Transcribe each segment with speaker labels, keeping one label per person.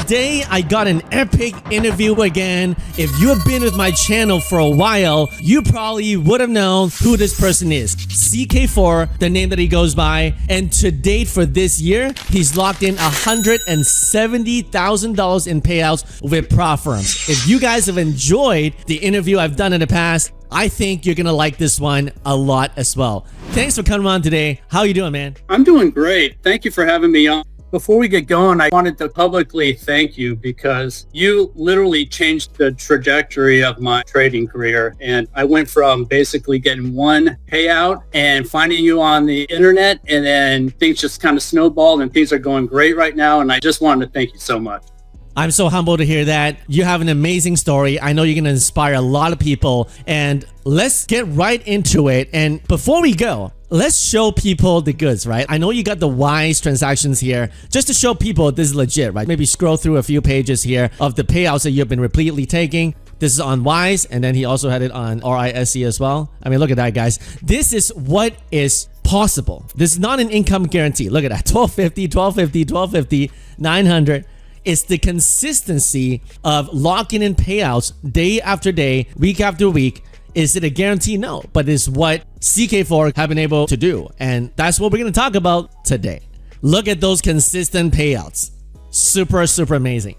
Speaker 1: Today, I got an epic interview again. If you have been with my channel for a while, you probably would have known who this person is. CK4, the name that he goes by. And to date for this year, he's locked in $170,000 in payouts with prop firms. If you guys have enjoyed the interview I've done in the past, I think you're gonna like this one a lot as well. Thanks for coming on today. How you doing, man?
Speaker 2: I'm doing great. Thank you for having me on. Before we get going, I wanted to publicly thank you because you literally changed the trajectory of my trading career. And I went from basically getting one payout and finding you on the internet, and then things just kind of snowballed and things are going great right now. And I just wanted to thank you so much.
Speaker 1: I'm so humbled to hear that. You have an amazing story. I know you're going to inspire a lot of people, and let's get right into it. And before we go, let's show people the goods, right? I know you got the WISE transactions here just to show people this is legit, right? Maybe scroll through a few pages here of the payouts that you've been repeatedly taking. This is on WISE, and then he also had it on RISE as well. I mean, look at that, guys. This is what is possible. This is not an income guarantee. Look at that, 1250, 1250, 1250, 900. It's the consistency of locking in payouts day after day, week after week. Is it a guarantee? No, but it's what CK4 have been able to do. And that's what we're going to talk about today. Look at those consistent payouts. Super, super amazing.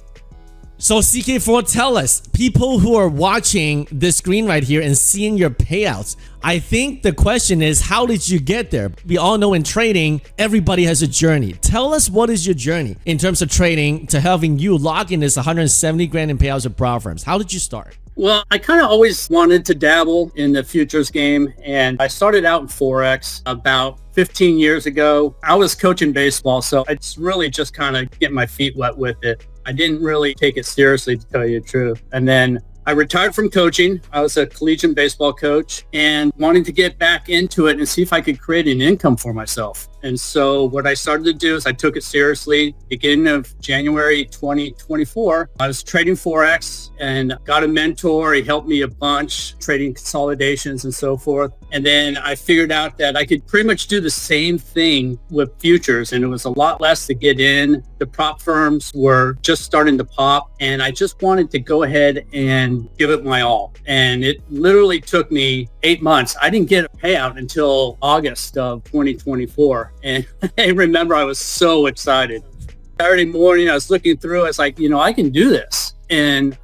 Speaker 1: So CK4, tell us, people who are watching this screen right here and seeing your payouts, I think the question is, how did you get there? We all know in trading, everybody has a journey. Tell us, what is your journey in terms of trading to having you lock in this 170 grand in payouts at prop firms? How did you start?
Speaker 2: Well, I kind of always wanted to dabble in the futures game, and I started out in Forex about 15 years ago. I was coaching baseball, so it's really just kind of get my feet wet with it. I didn't really take it seriously, to tell you the truth. And then I retired from coaching. I was a collegiate baseball coach and wanting to get back into it and see if I could create an income for myself. And so what I started to do is I took it seriously. Beginning of January 2024, I was trading Forex and got a mentor. He helped me a bunch, trading consolidations and so forth. And then I figured out that I could pretty much do the same thing with futures, and it was a lot less to get in. The prop firms were just starting to pop, and I just wanted to go ahead and give it my all. And it literally took me 8 months. I didn't get a payout until August of 2024. And I remember I was so excited. Saturday morning, I was looking through, I was like, I can do this. And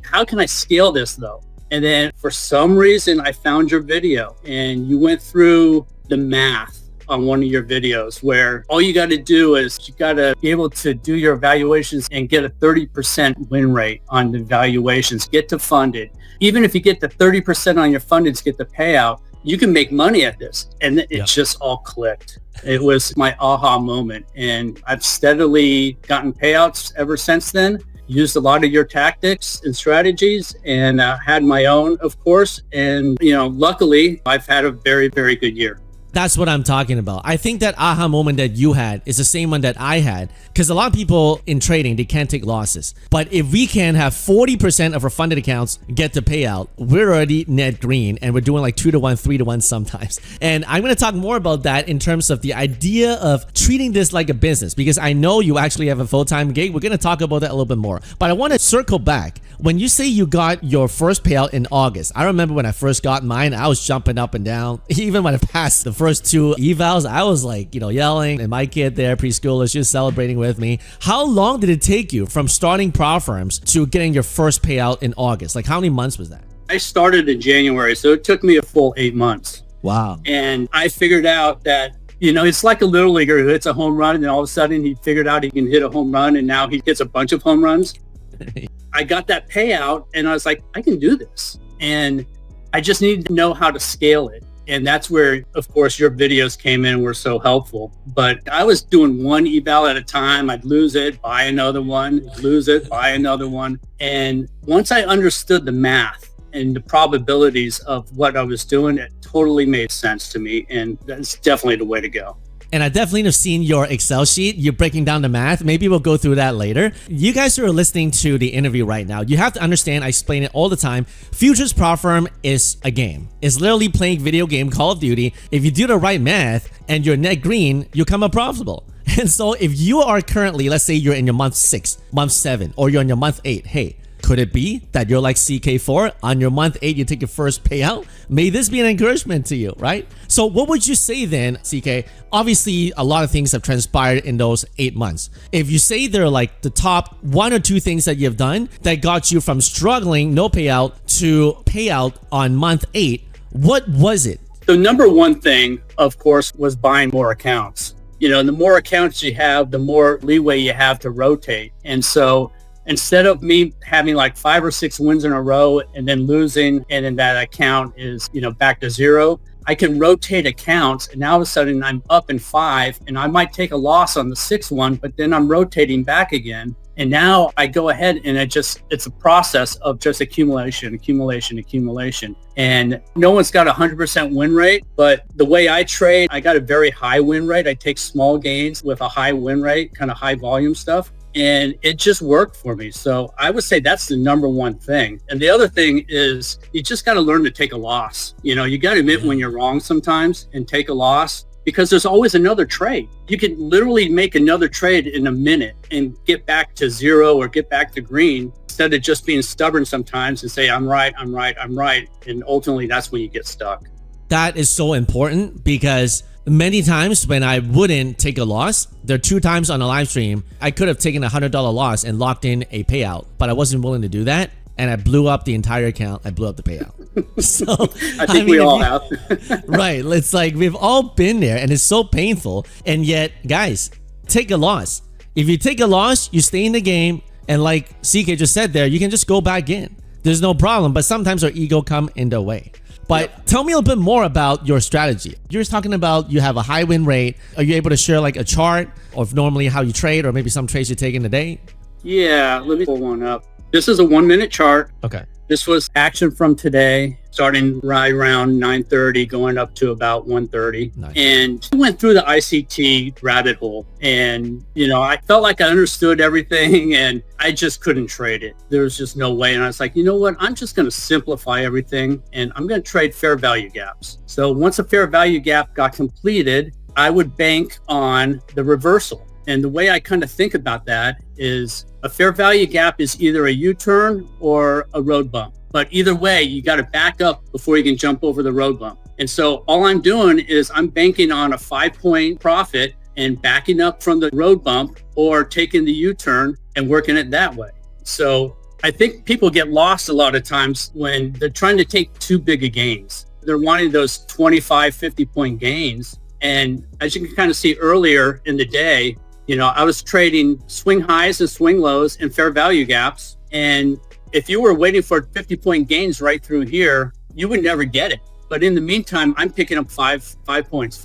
Speaker 2: how can I scale this though? And then for some reason, I found your video and you went through the math on one of your videos where all you got to do is you got to be able to do your evaluations and get a 30% win rate on the valuations, get to funded. Even if you get the 30% on your fundeds, get the payout, you can make money at this. And it just all clicked. It was my aha moment. And I've steadily gotten payouts ever since then. Used a lot of your tactics and strategies, and had my own, of course. And, luckily, I've had a very, very good year.
Speaker 1: That's what I'm talking about. I think that aha moment that you had is the same one that I had, because a lot of people in trading, they can't take losses. But if we can have 40% of our funded accounts get the payout, we're already net green, and we're doing like 2 to 1, 3 to 1 sometimes. And I'm going to talk more about that in terms of the idea of treating this like a business, because I know you actually have a full-time gig. We're going to talk about that a little bit more. But I want to circle back. When you say you got your first payout in August, I remember when I first got mine, I was jumping up and down. Even when I passed the first 2 evals, I was like, yelling, and my kid there, preschooler, she was celebrating with me. How long did it take you from starting prop firms to getting your first payout in August? Like, how many months was that?
Speaker 2: I started in January, so it took me a full 8 months.
Speaker 1: Wow.
Speaker 2: And I figured out that, it's like a little leaguer who hits a home run, and all of a sudden he figured out he can hit a home run, and now he hits a bunch of home runs. I got that payout and I was like, I can do this. And I just needed to know how to scale it. And that's where, of course, your videos came in and were so helpful. But I was doing one eval at a time. I'd lose it, buy another one, lose it, buy another one. And once I understood the math and the probabilities of what I was doing, it totally made sense to me. And that's definitely the way to go.
Speaker 1: And I definitely have seen your Excel sheet. You're breaking down the math. Maybe we'll go through that later. You guys who are listening to the interview right now, you have to understand, I explain it all the time, futures prop firm is a game. It's literally playing video game Call of Duty. If you do the right math and you're net green, you come up profitable. And so if you are currently, let's say you're in your month 6, month 7, or you're in your month 8, hey, could it be that you're like CK4 on your month 8, you take your first payout? May this be an encouragement to you, right? So what would you say then, CK? Obviously, a lot of things have transpired in those 8 months. If you say they're like the top 1 or 2 things that you've done that got you from struggling, no payout, to payout on month 8, what was it?
Speaker 2: The number one thing, of course, was buying more accounts. You know, the more accounts you have, the more leeway you have to rotate. And so instead of me having like 5 or 6 wins in a row and then losing, and then that account is, you know, back to 0, I can rotate accounts, and now all of a sudden I'm up in 5, and I might take a loss on the 6th one, but then I'm rotating back again. And now I go ahead and it's a process of just accumulation. And no one's got a 100% win rate, but the way I trade, I got a very high win rate. I take small gains with a high win rate, kind of high volume stuff. And it just worked for me. So I would say that's the number one thing. And the other thing is you just got to learn to take a loss. You know, you got to admit when you're wrong sometimes and take a loss, because there's always another trade. You can literally make another trade in a minute and get back to 0 or get back to green, instead of just being stubborn sometimes and say, I'm right. And ultimately that's when you get stuck.
Speaker 1: That is so important, because many times when I wouldn't take a loss, there are 2 times on a live stream, I could have taken $100 loss and locked in a payout, but I wasn't willing to do that. And I blew up the entire account. I blew up the payout. So
Speaker 2: I think we all have.
Speaker 1: Right. It's like we've all been there, and it's so painful. And yet, guys, take a loss. If you take a loss, you stay in the game. And like CK just said there, you can just go back in. There's no problem. But sometimes our ego come in the way. But tell me a little bit more about your strategy. You're just talking about you have a high win rate. Are you able to share like a chart of normally how you trade, or maybe some trades you take in a day?
Speaker 2: Yeah, let me pull one up. This is a 1-minute chart.
Speaker 1: Okay.
Speaker 2: This was action from today, starting right around 9:30, going up to about 1:30.
Speaker 1: Nice.
Speaker 2: And I went through the ICT rabbit hole, and, you know, I felt like I understood everything, and I just couldn't trade it. There was just no way. And I was like, you know what? I'm just going to simplify everything, and I'm going to trade fair value gaps. So once a fair value gap got completed, I would bank on the reversal. And the way I kind of think about that is a fair value gap is either a U-turn or a road bump. But either way, you got to back up before you can jump over the road bump. And so all I'm doing is I'm banking on a 5-point profit and backing up from the road bump, or taking the U-turn and working it that way. So I think people get lost a lot of times when they're trying to take too big of gains. They're wanting those 25, 50-point gains. And as you can kind of see earlier in the day, you know, I was trading swing highs and swing lows and fair value gaps. And if you were waiting for 50-point gains right through here, you would never get it. But in the meantime, I'm picking up 5 points.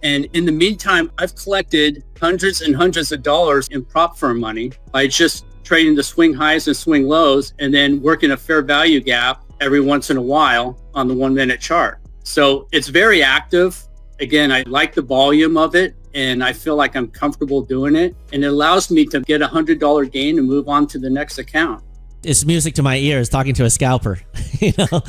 Speaker 2: And in the meantime, I've collected hundreds and hundreds of dollars in prop firm money by just trading the swing highs and swing lows, and then working a fair value gap every once in a while on the 1-minute chart. So it's very active. Again, I like the volume of it, and I feel like I'm comfortable doing it. And it allows me to get a $100 gain and move on to the next account.
Speaker 1: It's music to my ears talking to a scalper, you know,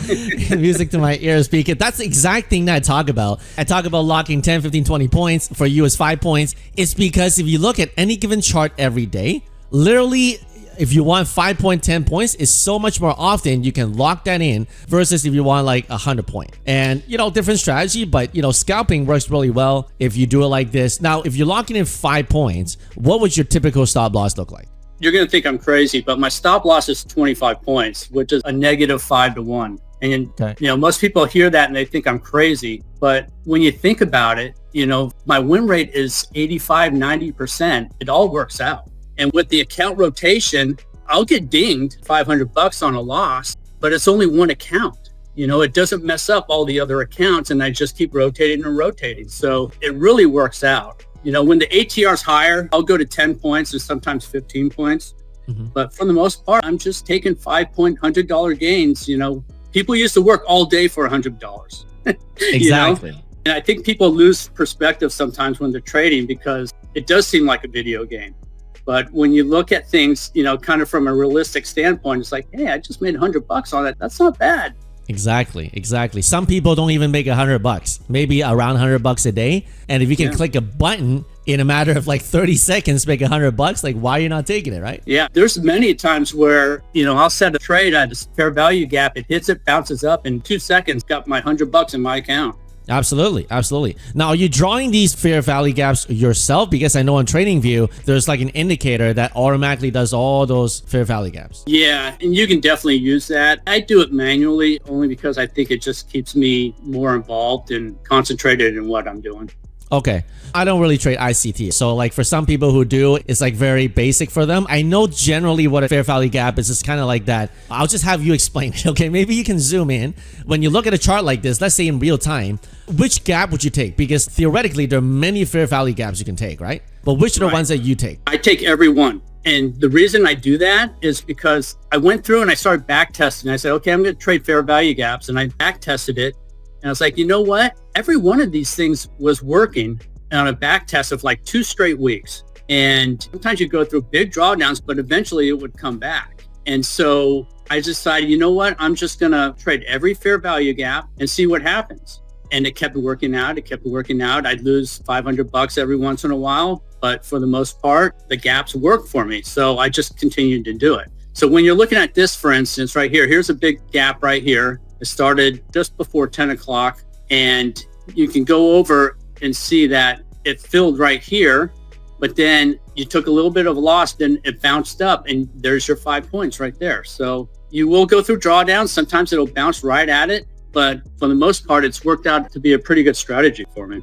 Speaker 1: music to my ears, because that's the exact thing that I talk about. I talk about locking 10, 15, 20 points. For you, it's 5 points. It's because if you look at any given chart every day, literally, if you want 5.10 points, it's so much more often you can lock that in versus if you want like 100 point. And, you know, different strategy, but, you know, scalping works really well if you do it like this. Now, if you're locking in 5 points, what would your typical stop loss look like?
Speaker 2: You're going to think I'm crazy, but my stop loss is 25 points, which is a negative 5 to 1. And, you know, most people hear that and they think I'm crazy. But when you think about it, you know, my win rate is 85, 90%. It all works out. And with the account rotation, I'll get dinged $500 on a loss, but it's only one account. You know, it doesn't mess up all the other accounts, and I just keep rotating and rotating. So it really works out. You know, when the ATR is higher, I'll go to 10 points and sometimes 15 points. But for the most part, I'm just taking 5-point $100 gains. You know, people used to work all day for $100.
Speaker 1: Exactly.
Speaker 2: You know? And I think people lose perspective sometimes when they're trading, because it does seem like a video game. But when you look at things, you know, kind of from a realistic standpoint, it's like, hey, I just made $100 on it. That's not bad.
Speaker 1: Exactly, exactly. Some people don't even make $100, maybe around $100 a day. And if you can click a button in a matter of like 30 seconds, make $100, like why are you not taking it, right?
Speaker 2: Yeah, there's many times where, I'll set a trade at a fair value gap. It hits it, bounces up in 2 seconds, got my $100 in my account.
Speaker 1: Absolutely, absolutely. Now, are you drawing these fair value gaps yourself? Because I know on TradingView, there's like an indicator that automatically does all those fair value gaps.
Speaker 2: Yeah, and you can definitely use that. I do it manually only because I think it just keeps me more involved and concentrated in what I'm doing.
Speaker 1: Okay. I don't really trade ICT. So like for some people who do, it's like very basic for them. I know generally what a fair value gap is. It's kind of like that. I'll just have you explain it. Okay. Maybe you can zoom in. When you look at a chart like this, let's say in real time, which gap would you take? Because theoretically, there are many fair value gaps you can take, right? But which are the ones that you take?
Speaker 2: I take every one. And the reason I do that is because I went through and I started back testing. I said, okay, I'm going to trade fair value gaps. And I back tested it. And I was like, you know what? Every one of these things was working on a back test of like 2 straight weeks. And sometimes you go through big drawdowns, but eventually it would come back. And so I decided, you know what? I'm just going to trade every fair value gap and see what happens. And it kept working out. It kept working out. I'd lose $500 every once in a while. But for the most part, the gaps worked for me. So I just continued to do it. So when you're looking at this, for instance, right here, here's a big gap right here. It started just before 10 o'clock. And you can go over and see that it filled right here, but then you took a little bit of a loss, then it bounced up and there's your 5 points right there. So you will go through drawdowns. Sometimes it'll bounce right at it, but for the most part, it's worked out to be a pretty good strategy for me.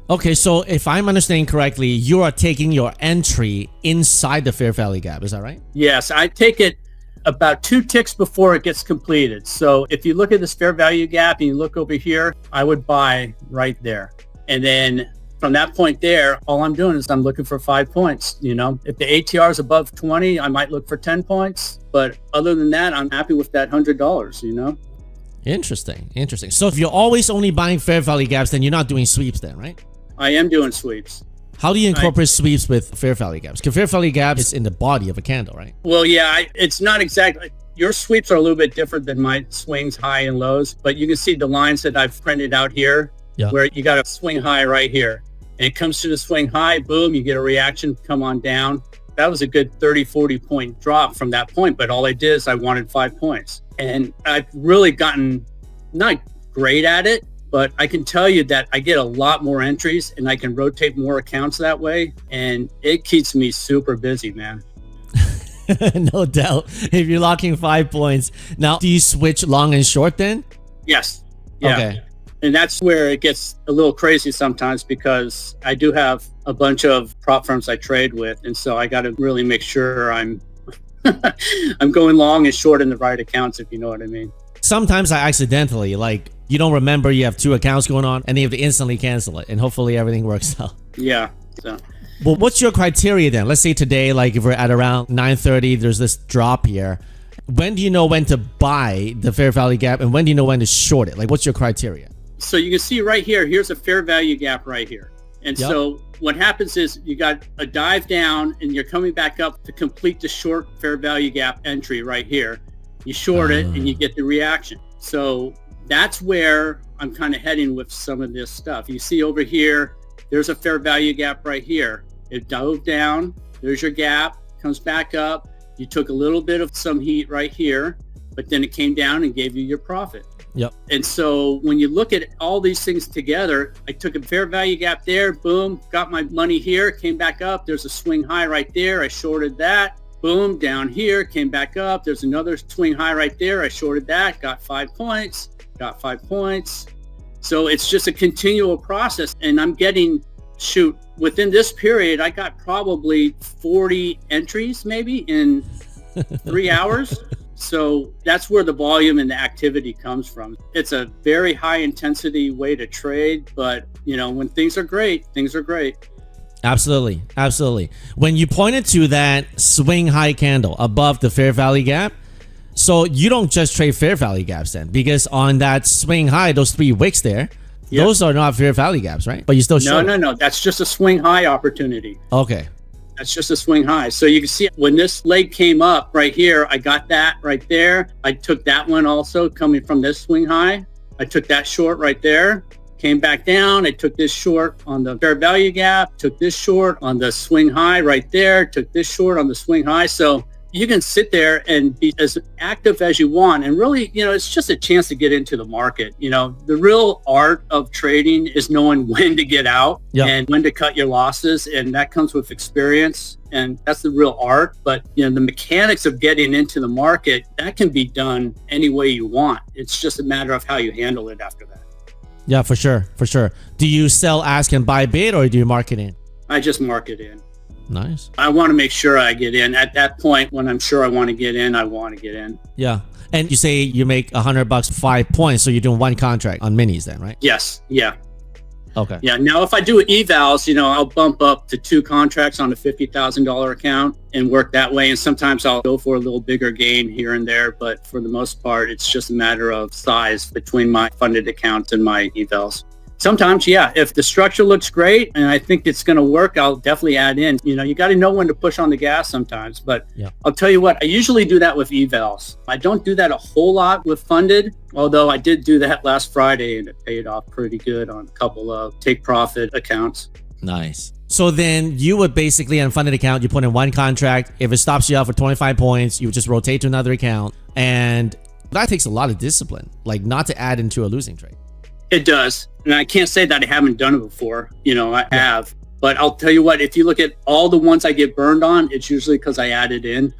Speaker 1: Okay, so if I'm understanding correctly, you are taking your entry inside the fair value gap. Is that right?
Speaker 2: Yes, I take it about 2 ticks before it gets completed. So if you look at this fair value gap and you look over here, I would buy right there. And then from that point there, all I'm doing is I'm looking for 5 points. If the ATR is above 20, I might look for 10 points. But other than that, I'm happy with that $100,
Speaker 1: Interesting, interesting. So if you're always only buying fair value gaps, then you're not doing sweeps then, right?
Speaker 2: I am doing sweeps.
Speaker 1: How do you incorporate sweeps with fair value gaps? Because fair value gap is in the body of a candle, right?
Speaker 2: Well, yeah, it's not exactly. Your sweeps are a little bit different than my swings, high and lows. But you can see the lines that I've printed out here, where you got a swing high right here. And it comes to the swing high, boom, you get a reaction, come on down. That was a good 30, 40 point drop from that point. But all I did is I wanted 5 points. And I've really gotten not great at it, but I can tell you that I get a lot more entries and I can rotate more accounts that way. And it keeps me super busy, man.
Speaker 1: No doubt. If you're locking 5 points. Now, do you switch long and short then?
Speaker 2: Yes. Yeah.
Speaker 1: Okay.
Speaker 2: And that's where it gets a little crazy sometimes because I do have a bunch of prop firms I trade with. And so I got to really make sure I'm I'm going long and short in the right accounts, if you know what I mean.
Speaker 1: Sometimes I accidentally, like, you don't remember you have 2 accounts going on and you have to instantly cancel it. And hopefully everything works out.
Speaker 2: Yeah. So.
Speaker 1: Well, what's your criteria then? Let's say today, like if we're at around 9:30, there's this drop here. When do you know when to buy the fair value gap and when do you know when to short it? Like, what's your criteria?
Speaker 2: So you can see right here, here's a fair value gap right here. And so what happens is you got a dive down and you're coming back up to complete the short fair value gap entry right here. You short it and you get the reaction. So that's where I'm kind of heading with some of this stuff. You see over here, there's a fair value gap right here. It dove down. There's your gap, comes back up. You took a little bit of some heat right here, but then it came down and gave you your profit.
Speaker 1: Yep.
Speaker 2: And so when you look at all these things together, I took a fair value gap there, boom, got my money here, came back up. There's a swing high right there. I shorted that. Boom, down here, came back up. There's another swing high right there. I shorted that, got 5 points, got 5 points. So it's just a continual process. And I'm getting, within this period, I got probably 40 entries maybe in 3 hours. So that's where the volume and the activity comes from. It's a very high intensity way to trade, but when things are great, things are great.
Speaker 1: Absolutely. Absolutely. When you pointed to that swing high candle above the fair value gap, so you don't just trade fair value gaps then, because on that swing high, those 3 wicks there, those are not fair value gaps, right? But you still short.
Speaker 2: No. That's just a swing high opportunity.
Speaker 1: Okay.
Speaker 2: That's just a swing high. So you can see when this leg came up right here, I got that right there. I took that one also coming from this swing high. I took that short right there, came back down. I took this short on the fair value gap, took this short on the swing high right there, took this short on the swing high. So you can sit there and be as active as you want. And really, it's just a chance to get into the market. The real art of trading is knowing when to get out and when to cut your losses. And that comes with experience. And that's the real art. But, the mechanics of getting into the market, that can be done any way you want. It's just a matter of how you handle it after that.
Speaker 1: Yeah, for sure. For sure. Do you sell, ask, and buy bid, or do you market in?
Speaker 2: I just market in.
Speaker 1: Nice.
Speaker 2: I want to make sure I get in. At that point, when I'm sure I want to get in, I want to get in.
Speaker 1: Yeah. And you say you make $100, 5 points. So you're doing one contract on minis then, right?
Speaker 2: Yes. Yeah.
Speaker 1: Okay.
Speaker 2: Yeah. Now, if I do evals, I'll bump up to 2 contracts on a $50,000 account and work that way. And sometimes I'll go for a little bigger gain here and there. But for the most part, it's just a matter of size between my funded accounts and my evals. Sometimes, yeah, if the structure looks great and I think it's going to work, I'll definitely add in. You got to know when to push on the gas sometimes. But I'll tell you what, I usually do that with evals. I don't do that a whole lot with funded, although I did do that last Friday and it paid off pretty good on a couple of take profit accounts.
Speaker 1: Nice. So then you would basically, on a funded account, you put in one contract. If it stops you out for 25 points, you would just rotate to another account. And that takes a lot of discipline, like not to add into a losing trade.
Speaker 2: It does. And I can't say that I haven't done it before. I have. But I'll tell you what, if you look at all the ones I get burned on, it's usually because I added in.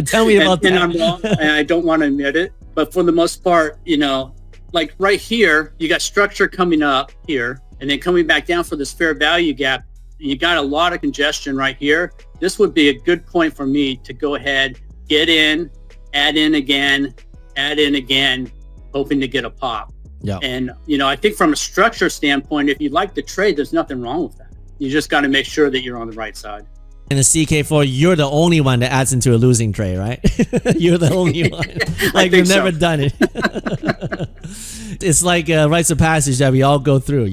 Speaker 1: Tell me about that.
Speaker 2: And I'm wrong, and I don't want to admit it. But for the most part, like right here, you got structure coming up here and then coming back down for this fair value gap. You got a lot of congestion right here. This would be a good point for me to go ahead, get in, add in again, hoping to get a pop.
Speaker 1: Yeah.
Speaker 2: And, I think from a structure standpoint, if you like to trade, there's nothing wrong with that. You just got to make sure that you're on the right side.
Speaker 1: In the CK4, you're the only one that adds into a losing trade, right? You're the only one. Like you've never done it. It's like rites of passage that we all go through,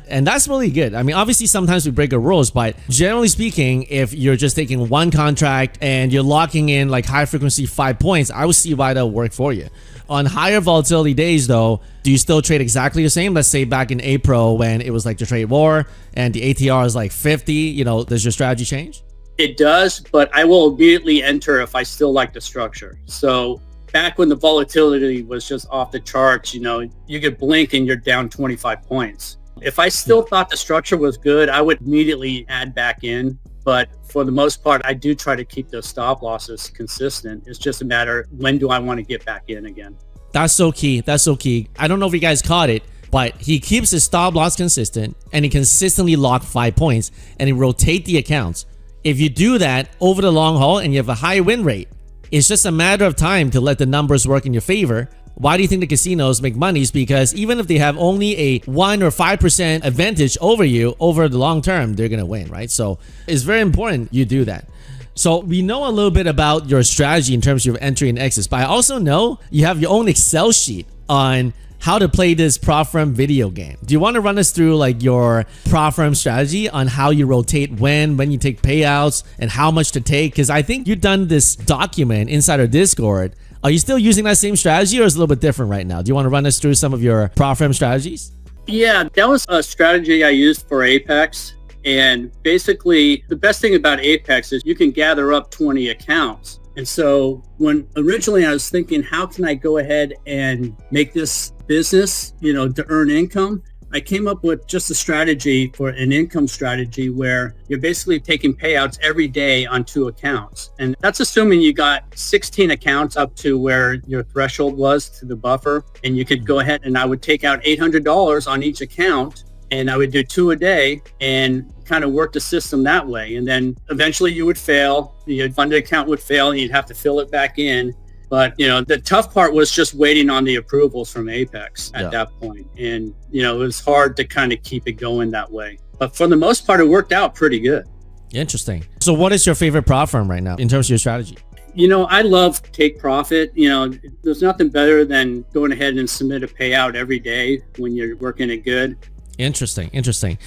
Speaker 1: And that's really good. I mean, obviously, sometimes we break our rules, but generally speaking, if you're just taking one contract and you're locking in like high frequency 5 points, I would see why that'll work for you. On higher volatility days, though, do you still trade exactly the same? Let's say back in April when it was like the trade war and the ATR is like 50, does your strategy change?
Speaker 2: It does, but I will immediately enter if I still like the structure. So back when the volatility was just off the charts, you could blink and you're down 25 points. If I still thought the structure was good, I would immediately add back in. But for the most part, I do try to keep those stop losses consistent. It's just a matter, when do I want to get back in again?
Speaker 1: That's so key. That's so key. I don't know if you guys caught it, but he keeps his stop loss consistent and he consistently lock 5 points and he rotate the accounts. If you do that over the long haul and you have a high win rate, it's just a matter of time to let the numbers work in your favor. Why do you think the casinos make money? Is because even if they have only a 1 or 5% advantage over you over the long term, they're going to win, right? So it's very important you do that. So we know a little bit about your strategy in terms of entry and exits, but I also know you have your own Excel sheet on how to play this prop firm video game. Do you want to run us through like your prop firm strategy on how you rotate when you take payouts and how much to take? Because I think you've done this document inside our Discord. Are you still using that same strategy or is it a little bit different right now? Do you want to run us through some of your prop firm strategies?
Speaker 2: Yeah, that was a strategy I used for Apex. And basically, the best thing about Apex is you can gather up 20 accounts. And so when originally I was thinking, how can I go ahead and make this business, to earn income? I came up with just a strategy for an income strategy where you're basically taking payouts every day on 2 accounts. And that's assuming you got 16 accounts up to where your threshold was to the buffer. And you could go ahead and I would take out $800 on each account and I would do 2 a day and kind of work the system that way. And then eventually you would fail, your funded account would fail and you'd have to fill it back in. But, the tough part was just waiting on the approvals from Apex at that point. And, it was hard to kind of keep it going that way. But for the most part, it worked out pretty good.
Speaker 1: Interesting. So what is your favorite prop firm right now in terms of your strategy?
Speaker 2: I love take profit. There's nothing better than going ahead and submit a payout every day when you're working it good.
Speaker 1: Interesting.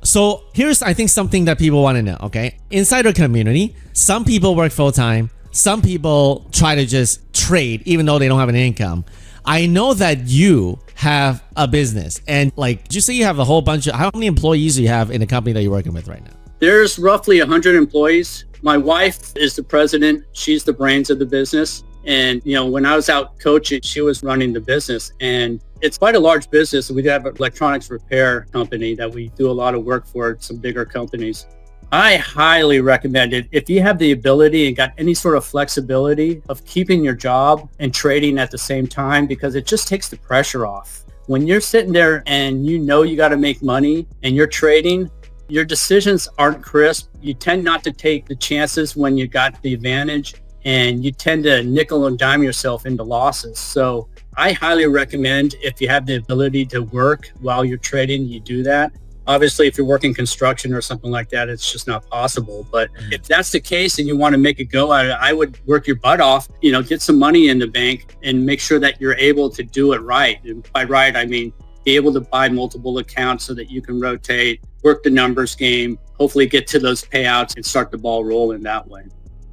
Speaker 1: So here's, I think, something that people want to know, okay? Inside our community, some people work full-time. Some people try to just trade even though they don't have an income. I know that you have a business, and like, did you say you have a whole bunch of, how many employees do you have in the company that you're working with right now?
Speaker 2: There's roughly 100 employees. My wife is the president. She's the brains of the business. And, you know, when I was out coaching, she was running the business, and it's quite a large business. We have an electronics repair company that we do a lot of work for, some bigger companies. I highly recommend it. If you have the ability and got any sort of flexibility of keeping your job and trading at the same time, because it just takes the pressure off. When you're sitting there and you know you got to make money and you're trading, your decisions aren't crisp. You tend not to take the chances when you got the advantage, and you tend to nickel and dime yourself into losses. So I highly recommend, if you have the ability to work while you're trading, you do that. Obviously, if you're working construction or something like that, it's just not possible. But if that's the case and you want to make it go, I would work your butt off, you know, get some money in the bank and make sure that you're able to do it right. And by right, I mean, be able to buy multiple accounts so that you can rotate, work the numbers game, hopefully get to those payouts and start the ball rolling that way.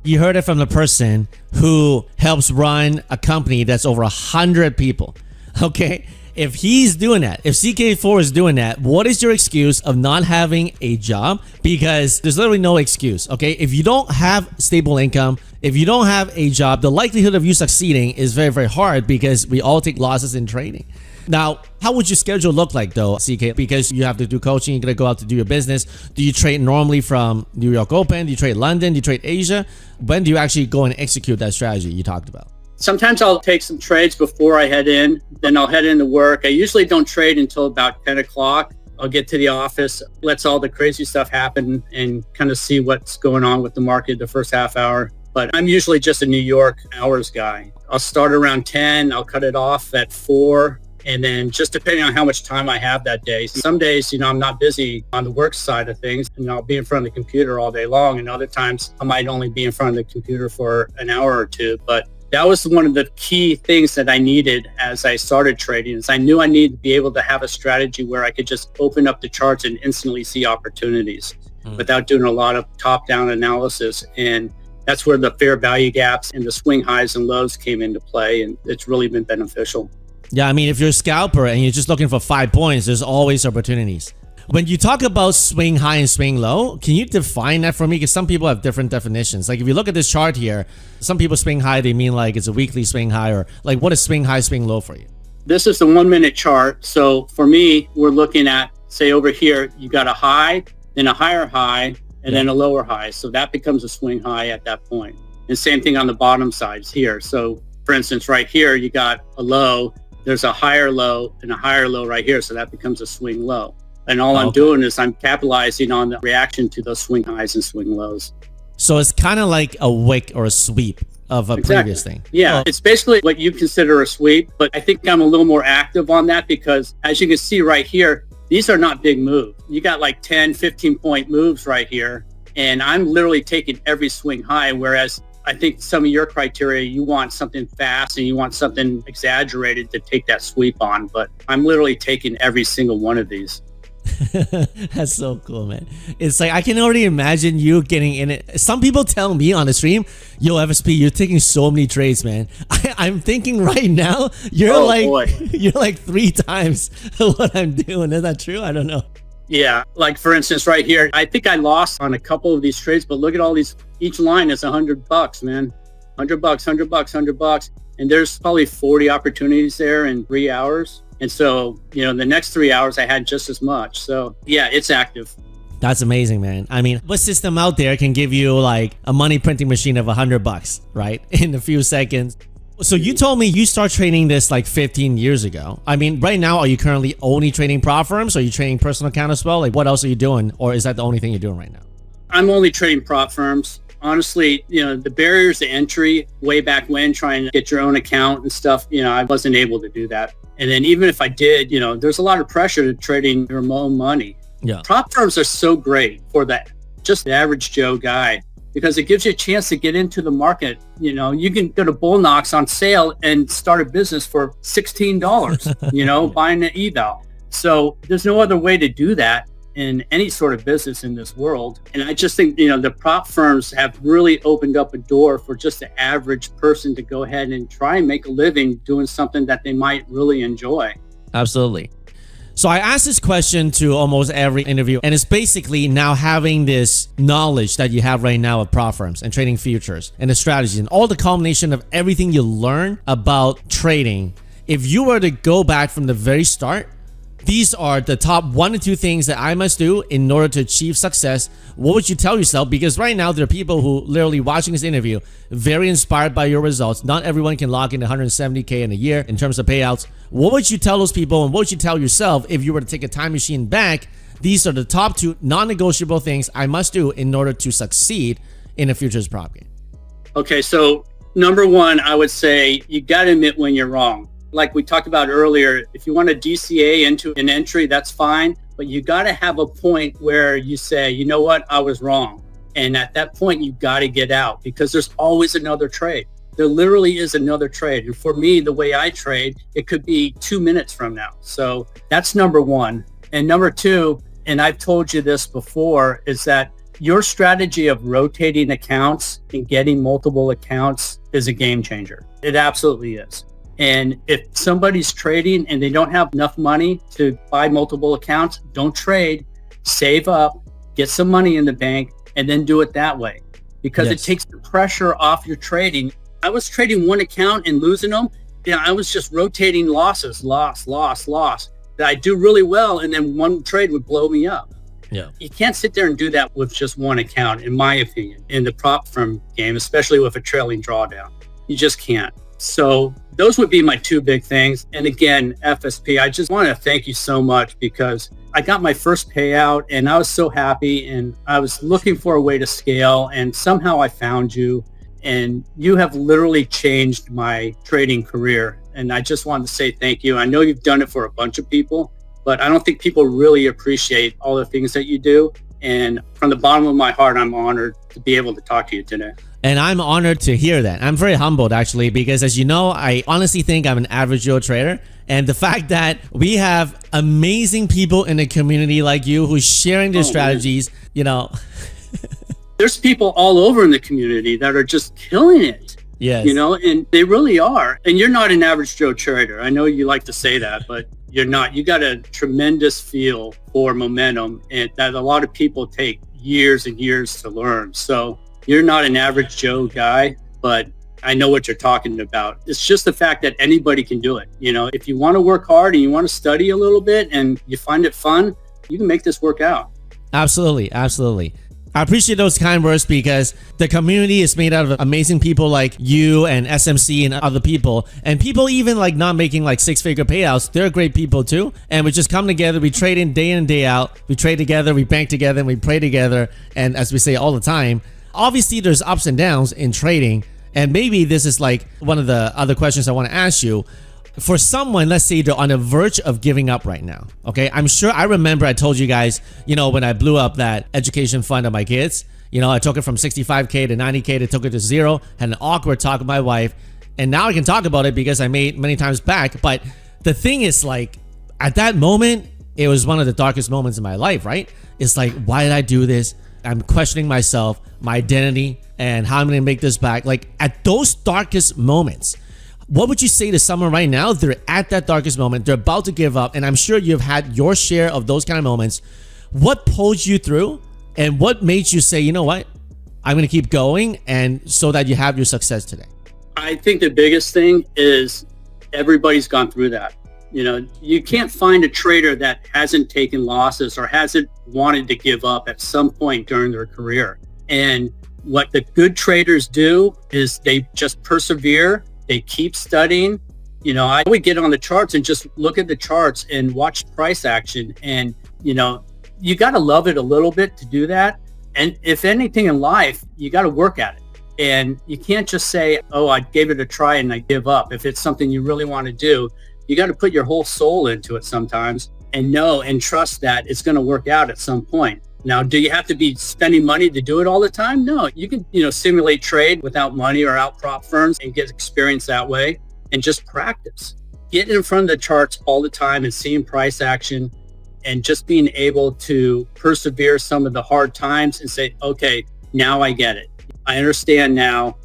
Speaker 1: You heard it from the person who helps run a company that's over 100 people, okay? If he's doing that, if CK4 is doing that, what is your excuse of not having a job? Because there's literally no excuse, okay? If you don't have stable income, if you don't have a job, the likelihood of you succeeding is very, very hard, because we all take losses in trading. Now, how would your schedule look like though, CK? Because you have to do coaching, you're gonna go out to do your business. Do you trade normally from New York Open? Do you trade London? Do you trade Asia? When do you actually go and execute that strategy you talked about?
Speaker 2: Sometimes I'll take some trades before I head in, then I'll head into work. I usually don't trade until about 10 o'clock. I'll get to the office, lets all the crazy stuff happen and kind of see what's going on with the market the first half hour. But I'm usually just a New York hours guy. I'll start around 10, I'll cut it off at 4. And then just depending on how much time I have that day. Some days, you know, I'm not busy on the work side of things, and I'll be in front of the computer all day long. And other times I might only be in front of the computer for an hour or two. But that was one of the key things that I needed as I started trading, is I knew I needed to be able to have a strategy where I could just open up the charts and instantly see opportunities without doing a lot of top-down analysis. And that's where the fair value gaps and the swing highs and lows came into play. And it's really been beneficial.
Speaker 1: Yeah, I mean, if you're a scalper and you're just looking for 5 points, there's always opportunities. When you talk about swing high and swing low, can you define that for me? Because some people have different definitions. Like if you look at this chart here, some people swing high, they mean like it's a weekly swing high, or like what is swing high, swing low for you?
Speaker 2: This is the 1 minute chart. So for me, we're looking at, say over here, you got a high, then a higher high, and then a lower high. So that becomes a swing high at that point. And same thing on the bottom sides here. So for instance, right here, you got a low, there's a higher low and a higher low right here. So that becomes a swing low. And all I'm doing is I'm capitalizing on the reaction to those swing highs and swing lows.
Speaker 1: So it's kind of like a wick or a sweep of a previous thing.
Speaker 2: Yeah, it's basically what you consider a sweep, but I think I'm a little more active on that because as you can see right here, these are not big moves. You got like 10, 15 point moves right here. And I'm literally taking every swing high, whereas I think some of your criteria, you want something fast and you want something exaggerated to take that sweep on, but I'm literally taking every single one of these.
Speaker 1: That's so cool, man. It's like I can already imagine you getting in it. Some people tell me on the stream, yo, FSP, you're taking so many trades, man. I'm thinking right now you're you're like 3 times what I'm doing. Is that true? I don't know.
Speaker 2: Yeah, like for instance right here, I think I lost on a couple of these trades, but look at all these, each line is $100, man. $100, $100, $100. And there's probably 40 opportunities there in 3 hours. And so, you know, the next 3 hours I had just as much. So yeah, it's active.
Speaker 1: That's amazing, man. I mean, what system out there can give you like a money printing machine of $100, right? In a few seconds. So you told me you start trading this like 15 years ago. I mean, right now, are you currently only trading prop firms? Or are you trading personal account as well? Like what else are you doing? Or is that the only thing you're doing right now?
Speaker 2: I'm only trading prop firms. Honestly, you know, the barriers to entry way back when, trying to get your own account and stuff, you know, I wasn't able to do that. And then even if I did, you know, there's a lot of pressure to trading your own money.
Speaker 1: Yeah.
Speaker 2: Prop firms are so great for that, just the average Joe guy, because it gives you a chance to get into the market. You know, you can go to Bullknox on sale and start a business for $16, you know, buying an eval. So there's no other way to do that. in any sort of business in this world. And I just think, the prop firms have really opened up a door for just the average person to go ahead and try and make a living doing something that they might really enjoy.
Speaker 1: Absolutely. So I asked this question to almost every interview, and it's basically now having this knowledge that you have right now of prop firms and trading futures and the strategies and all the combination of everything you learn about trading. If you were to go back from the very start, these are the top 1 to 2 things that I must do in order to achieve success. What would you tell yourself? Because right now there are people who literally watching this interview, very inspired by your results. Not everyone can log in 170K in a year in terms of payouts. What would you tell those people, and what would you tell yourself if you were to take a time machine back? These are the top 2 non-negotiable things I must do in order to succeed in a futures prop game.
Speaker 2: Okay, so number 1, I would say you got to admit when you're wrong. Like we talked about earlier, if you want to DCA into an entry, that's fine. But you got to have a point where you say, you know what, I was wrong. And at that point, you got to get out, because there's always another trade. There literally is another trade. And for me, the way I trade, it could be 2 minutes from now. So that's number 1. And number 2, and I've told you this before, is that your strategy of rotating accounts and getting multiple accounts is a game changer. It absolutely is. And if somebody's trading and they don't have enough money to buy multiple accounts, don't trade, save up, get some money in the bank, and then do it that way, because it takes the pressure off your trading. I was trading one account and losing them. I was just rotating losses, loss. That I do really well, and then one trade would blow me up.
Speaker 1: Yeah.
Speaker 2: You can't sit there and do that with just one account, in my opinion, in the prop firm game, especially with a trailing drawdown. You just can't. So those would be my 2 big things. And again, FSP, I just want to thank you so much, because I got my first payout and I was so happy, and I was looking for a way to scale, and somehow I found you, and you have literally changed my trading career. And I just wanted to say thank you. I know you've done it for a bunch of people, but I don't think people really appreciate all the things that you do. And from the bottom of my heart, I'm honored to be able to talk to you today.
Speaker 1: And I'm honored to hear that. I'm very humbled, actually, because as you know, I honestly think I'm an average Joe trader. And the fact that we have amazing people in the community like you who's sharing their strategies,
Speaker 2: There's people all over in the community that are just killing it.
Speaker 1: Yes.
Speaker 2: And they really are. And you're not an average Joe trader. I know you like to say that, but you're not. You got a tremendous feel for momentum, and that a lot of people take years and years to learn. So you're not an average Joe guy, but I know what you're talking about. It's just the fact that anybody can do it. If you want to work hard and you want to study a little bit and you find it fun, you can make this work out.
Speaker 1: Absolutely. Absolutely. I appreciate those kind words, because the community is made out of amazing people like you and SMC and other people, and people even like not making like 6-figure payouts. They're great people too. And we just come together, we trade in and day out, we trade together, we bank together, and we pray together. And as we say all the time, obviously there's ups and downs in trading. And maybe this is like one of the other questions I want to ask you. For someone, let's say they're on the verge of giving up right now, okay? I'm sure I remember I told you guys, when I blew up that education fund of my kids, I took it from 65K to 90K, to took it to 0, had an awkward talk with my wife, and now I can talk about it because I made many times back. But the thing is, like, at that moment, it was one of the darkest moments in my life, right? It's like, why did I do this? I'm questioning myself, my identity, and how I'm going to make this back. Like, at those darkest moments, what would you say to someone right now? They're at that darkest moment, they're about to give up, and I'm sure you've had your share of those kind of moments. What pulled you through, and what made you say, you know what, I'm going to keep going, and so that you have your success today?
Speaker 2: I think the biggest thing is everybody's gone through that. You can't find a trader that hasn't taken losses or hasn't wanted to give up at some point during their career. And what the good traders do is they just persevere. They keep studying. I would get on the charts and just look at the charts and watch price action. And, you got to love it a little bit to do that. And if anything in life, you got to work at it. And you can't just say, oh, I gave it a try and I give up. If it's something you really want to do, you got to put your whole soul into it sometimes, and know and trust that it's going to work out at some point. Now, do you have to be spending money to do it all the time? No, you can, simulate trade without money or out prop firms and get experience that way, and just practice. Get in front of the charts all the time and seeing price action. and just being able to persevere some of the hard times and say, okay, now I get it. I understand now.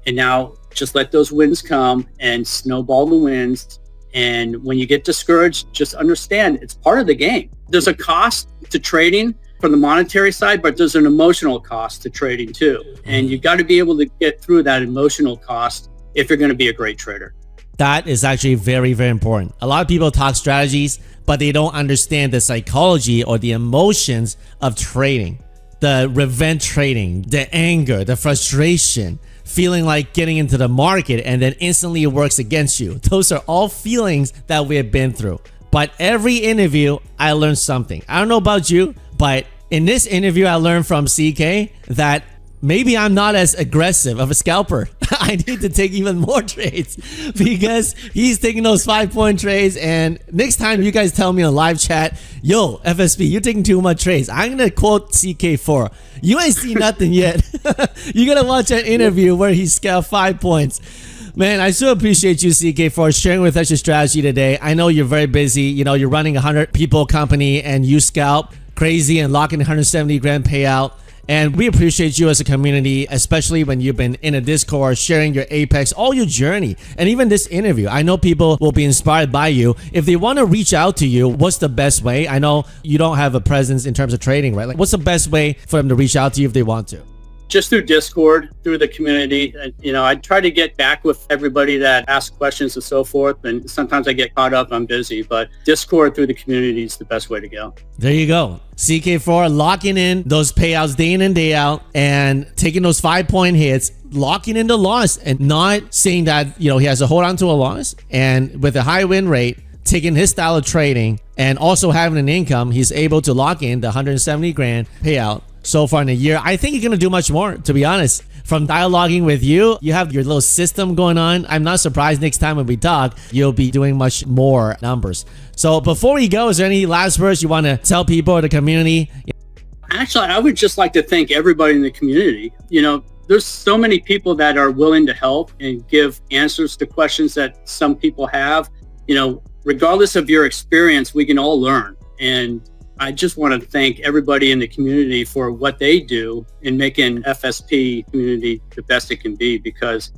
Speaker 2: And now just let those wins come and snowball the wins. And when you get discouraged, just understand it's part of the game. There's a cost to trading from the monetary side, but there's an emotional cost to trading too. And you've got to be able to get through that emotional cost if you're going to be a great trader.
Speaker 1: That is actually very, very important. A lot of people talk strategies, but they don't understand the psychology or the emotions of trading. The revenge trading, the anger, the frustration, feeling like getting into the market and then instantly it works against you. Those are all feelings that we have been through. But every interview, I learned something. I don't know about you, but in this interview, I learned from CK that maybe I'm not as aggressive of a scalper. I need to take even more trades because he's taking those 5-point trades. And next time you guys tell me on live chat, yo, FSP, you're taking too much trades, I'm going to quote CK4. You ain't seen nothing yet. You got to watch an interview where he scalped 5 points. Man, I so appreciate you, CK, for sharing with us your strategy today. I know you're very busy. You know, you're running a 100 people company and you scalp crazy and locking 170 grand payout. And we appreciate you as a community, especially when you've been in a Discord, sharing your Apex, all your journey, and even this interview. I know people will be inspired by you. If they want to reach out to you, what's the best way? I know you don't have a presence in terms of trading, right? Like, what's the best way for them to reach out to you if they want to?
Speaker 2: Just through Discord, through the community. You know, I try to get back with everybody that asks questions and so forth. And sometimes I get caught up, I'm busy, but Discord through the community is the best way to go.
Speaker 1: There you go. CK4 locking in those payouts day in and day out and taking those 5-point hits, locking in the loss and not saying that, you know, he has to hold on to a loss. And with a high win rate, taking his style of trading and also having an income, he's able to lock in the 170 grand payout so far in a year. I think you're going to do much more, to be honest. From dialoguing with you, you have your little system going on. I'm not surprised next time when we talk, you'll be doing much more numbers. So before we go, is there any last words you want to tell people or the community?
Speaker 2: Actually, I would just like to thank everybody in the community. You know, there's so many people that are willing to help and give answers to questions that some people have. You know, regardless of your experience, we can all learn. And I just want to thank everybody in the community for what they do in making FSP community the best it can be, because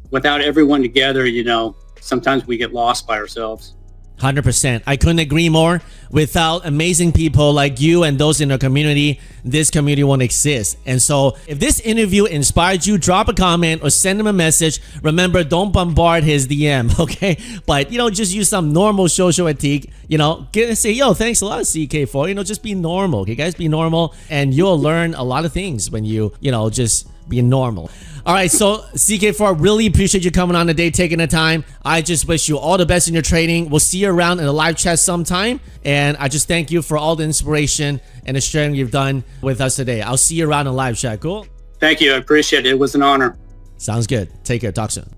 Speaker 2: without everyone together, you know, sometimes we get lost by ourselves.
Speaker 1: 100%. I couldn't agree more. Without amazing people like you and those in our community, this community won't exist. And so if this interview inspired you, drop a comment or send him a message. Remember, don't bombard his DM, okay? But, you know, just use some normal social etiquette. You know, say, yo, thanks a lot, CK4. You know, just be normal, okay, guys? Be normal, and you'll learn a lot of things when you know, just be normal. All right, so CK4, really appreciate you coming on today, taking the time. I just wish you all the best in your trading. We'll see you around in a live chat sometime. And I just thank you for all the inspiration and the sharing you've done with us today. I'll see you around in live chat. Cool?
Speaker 2: Thank you. I appreciate it. It was an honor.
Speaker 1: Sounds good. Take care. Talk soon.